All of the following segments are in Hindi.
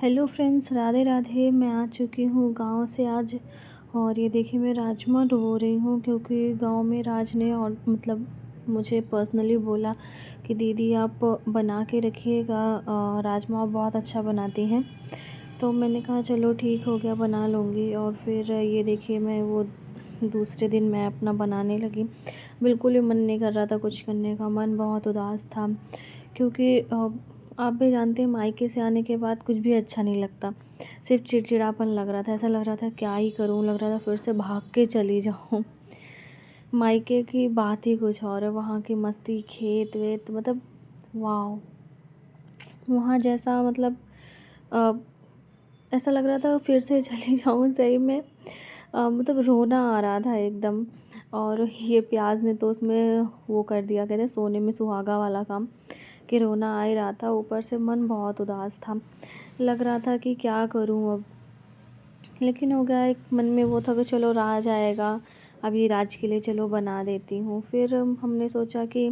Hello friends, Radhe Radhe. मैं आ चुकी हूँ गांव से आज। और ये देखिए मैं राजमा धो रही हूँ क्योंकि गांव में राज ने और मुझे पर्सनली बोला कि दीदी आप बना के रखिएगा, राजमा बहुत अच्छा बनाती हैं। तो मैंने कहा चलो ठीक हो गया, बना लूँगी। और फिर ये देखिए मैं वो दूसरे दिन मैं अपना बनाने लगी। बिल्कुल भी मन नहीं कर रहा था कुछ करने का, मन बहुत उदास था क्योंकि आप भी जानते हैं मायके से आने के बाद कुछ भी अच्छा नहीं लगता। सिर्फ चिड़चिड़ापन लग रहा था, ऐसा लग रहा था क्या ही करूं, लग रहा था फिर से भाग के चली जाऊं। मायके की बात ही कुछ और है, वहाँ की मस्ती, खेत वेत, मतलब वाह, वहाँ जैसा अ, ऐसा लग रहा था फिर से चली जाऊं सही में। मतलब रोना आ रहा था एकदम। और ये प्याज ने तो उसमें वो कर दिया, कहते हैं सोने में सुहागा वाला काम, कि रोना आ ही रहा था। ऊपर से मन बहुत उदास था, लग रहा था कि क्या करूं अब। लेकिन हो गया, एक मन में वो था कि चलो राज आएगा, अब ये राज के लिए चलो बना देती हूँ। फिर हमने सोचा कि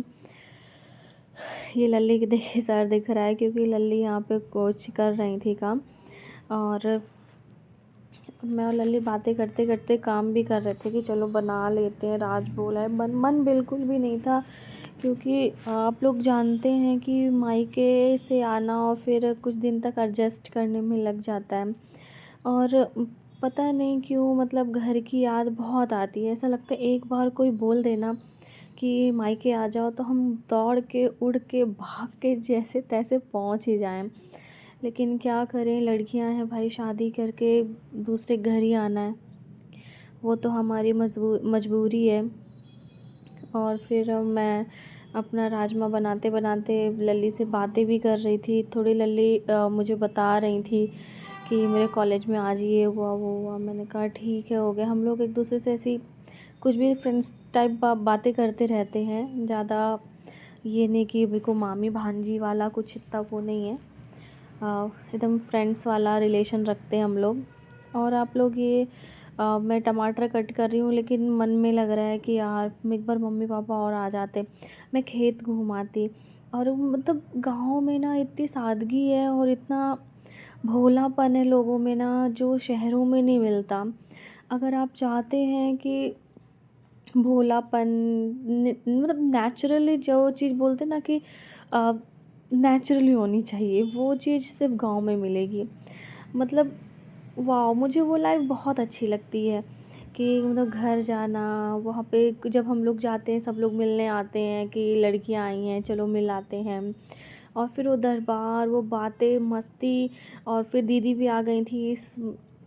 ये लल्ली के देखिए सर दिख रहा है क्योंकि लल्ली यहाँ पे कोच कर रही थी काम। और मैं और लल्ली बातें करते करते काम भी कर रहे थे कि चलो बना लेते हैं। राज बोला है, मन बिल्कुल भी नहीं था क्योंकि आप लोग जानते हैं कि मायके से आना और फिर कुछ दिन तक एडजस्ट करने में लग जाता है। और पता नहीं क्यों, मतलब घर की याद बहुत आती है। ऐसा लगता है एक बार कोई बोल देना कि मायके आ जाओ तो हम दौड़ के उड़ के भाग के जैसे तैसे पहुंच ही जाएं। लेकिन क्या करें, लड़कियां हैं भाई, शादी करके दूसरे घर ही आना है, वो तो हमारी मजबूरी है। और फिर मैं अपना राजमा बनाते बनाते लल्ली से बातें भी कर रही थी। थोड़ी लल्ली मुझे बता रही थी कि मेरे कॉलेज में आज ये हुआ वो हुआ। मैंने कहा ठीक है, हो गया। हम लोग एक दूसरे से ऐसी कुछ भी फ्रेंड्स टाइप बातें करते रहते हैं, ज़्यादा ये नहीं कि बिल्कुल मामी भांजी वाला, कुछ इतना वो नहीं है। एकदम फ्रेंड्स वाला रिलेशन रखते हैं हम लोग। और आप लोग ये मैं टमाटर कट कर रही हूँ लेकिन मन में लग रहा है कि यार एक बार मम्मी पापा और आ जाते, मैं खेत घूमाती। और मतलब गाँव में ना इतनी सादगी है और इतना भोलापन है लोगों में ना, जो शहरों में नहीं मिलता। अगर आप चाहते हैं कि भोलापन, मतलब नेचुरली जो चीज़ बोलते हैं ना कि नेचुरली होनी चाहिए, वो चीज़ सिर्फ गांव में मिलेगी। मतलब वाह, मुझे वो लाइफ बहुत अच्छी लगती है कि मतलब घर जाना, वहाँ पे जब हम लोग जाते हैं सब लोग मिलने आते हैं कि लड़कियां आई हैं चलो मिल आते हैं। और फिर वो दरबार, वो बातें, मस्ती। और फिर दीदी भी आ गई थी,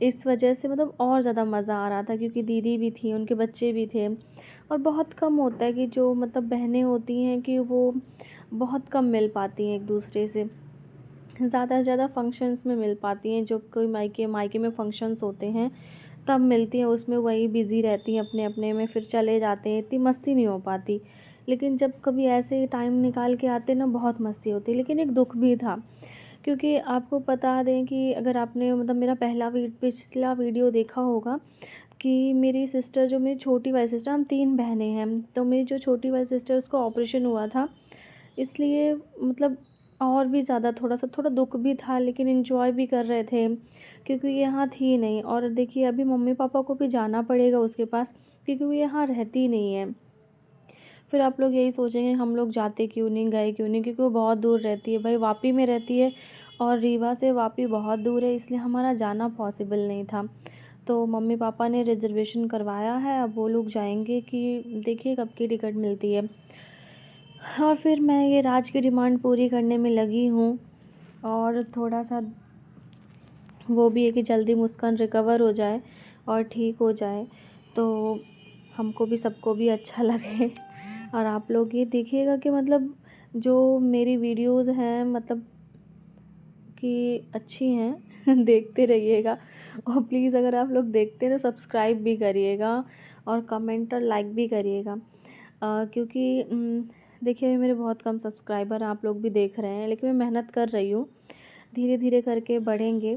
इस वजह से मतलब और ज़्यादा मज़ा आ रहा था क्योंकि दीदी भी थी, उनके बच्चे भी थे। और बहुत कम होता है कि जो मतलब बहनें होती हैं कि वो बहुत कम मिल पाती हैं एक दूसरे से। ज़्यादा से ज़्यादा फंक्शंस में मिल पाती हैं, जो कोई मायके मायके में फंक्शंस होते हैं तब मिलती हैं, उसमें वही बिज़ी रहती हैं अपने अपने में, फिर चले जाते हैं, इतनी मस्ती नहीं हो पाती। लेकिन जब कभी ऐसे टाइम निकाल के आते ना, बहुत मस्ती होती। लेकिन एक दुख भी था क्योंकि आपको बता दें कि अगर आपने मतलब मेरा पिछला वीडियो देखा होगा कि मेरी सिस्टर, जो मेरी छोटी वाली सिस्टर, हम 3 बहनें हैं, तो मेरी जो छोटी वाली सिस्टर उसका ऑपरेशन हुआ था, इसलिए मतलब और भी ज़्यादा थोड़ा दुख भी था लेकिन एंजॉय भी कर रहे थे क्योंकि ये यहाँ थी नहीं। और देखिए अभी मम्मी पापा को भी जाना पड़ेगा उसके पास क्योंकि वो यहाँ रहती नहीं है। फिर आप लोग यही सोचेंगे हम लोग जाते क्यों नहीं, गए क्यों नहीं, क्योंकि वो बहुत दूर रहती है भाई, वापी में रहती है। और रीवा से वापी बहुत दूर है, इसलिए हमारा जाना पॉसिबल नहीं था। तो मम्मी पापा ने रिजर्वेशन करवाया है, अब वो लोग जाएंगे कि देखिए कब की टिकट मिलती है। और फिर मैं ये राज की डिमांड पूरी करने में लगी हूँ। और थोड़ा सा वो भी है कि जल्दी मुस्कान रिकवर हो जाए और ठीक हो जाए, तो हमको भी सबको भी अच्छा लगे। और आप लोग ये देखिएगा कि मतलब जो मेरी वीडियोस हैं मतलब कि अच्छी हैं देखते रहिएगा। और प्लीज़ अगर आप लोग देखते हैं तो सब्सक्राइब भी करिएगा और कमेंट और लाइक भी करिएगा। क्योंकि देखिए मेरे बहुत कम सब्सक्राइबर आप लोग भी देख रहे हैं, लेकिन मैं मेहनत कर रही हूँ, धीरे धीरे करके बढ़ेंगे।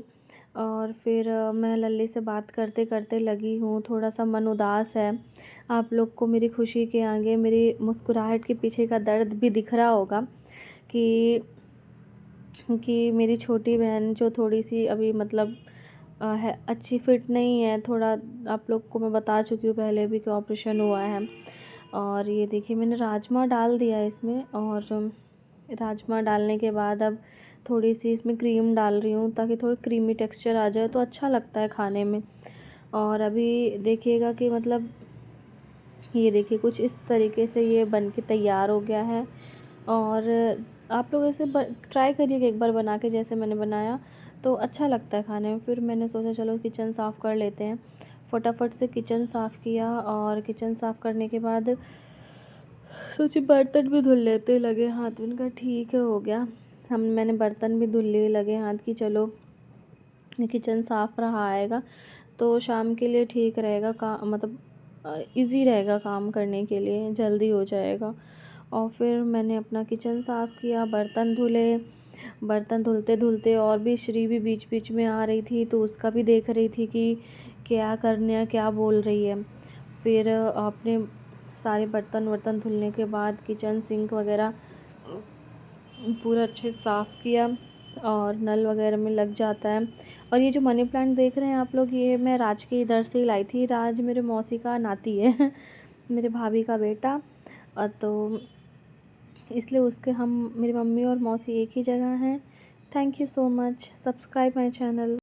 और फिर मैं लल्ली से बात करते करते लगी हूँ, थोड़ा सा मन उदास है। आप लोग को मेरी खुशी के आगे मेरी मुस्कुराहट के पीछे का दर्द भी दिख रहा होगा कि कि मेरी छोटी बहन जो थोड़ी-सी अभी मतलब है अच्छी फिट नहीं है, थोड़ा आप लोग को मैं बता चुकी हूँ पहले भी कि ऑपरेशन हुआ है। और ये देखिए मैंने राजमा डाल दिया है इसमें, और राजमा डालने के बाद अब थोड़ी-सी इसमें क्रीम डाल रही हूँ ताकि थोड़ा क्रीमी टेक्सचर आ जाए तो अच्छा लगता है खाने में। और अभी देखिएगा कि मतलब ये देखिए कुछ इस तरीके से ये बन के तैयार हो गया है। और आप लोग ऐसे ट्राई करिएगा एक बार बना के, जैसे मैंने बनाया तो अच्छा लगता है खाने में। फिर मैंने सोचा चलो किचन साफ़ कर लेते हैं। फटाफट से किचन साफ़ किया, और किचन साफ़ करने के बाद सोचे बर्तन भी धुल लेते, लगे हाथ में का ठीक है हो गया। मैंने बर्तन भी धुलने लगे हाथ की, चलो किचन साफ़ रहा आएगा तो शाम के लिए ठीक रहेगा, मतलब इजी रहेगा काम करने के लिए, जल्दी हो जाएगा। और फिर मैंने अपना किचन साफ़ किया, बर्तन धुले। बर्तन धुलते धुलते और भी श्री भी बीच बीच में आ रही थी, तो उसका भी देख रही थी कि क्या करने है, क्या बोल रही है। फिर आपने सारे बर्तन वर्तन धुलने के बाद किचन सिंक वगैरह पूरा अच्छे से साफ़ किया, और नल वगैरह में लग जाता है। और ये जो मनी प्लांट देख रहे हैं आप लोग, ये मैं राज के इधर से ही लाई थी। राज मेरे मौसी का नाती है मेरे भाभी का बेटा। तो इसलिए उसके हम मेरी मम्मी और मौसी एक ही जगह हैं। Thank you so much, subscribe my channel.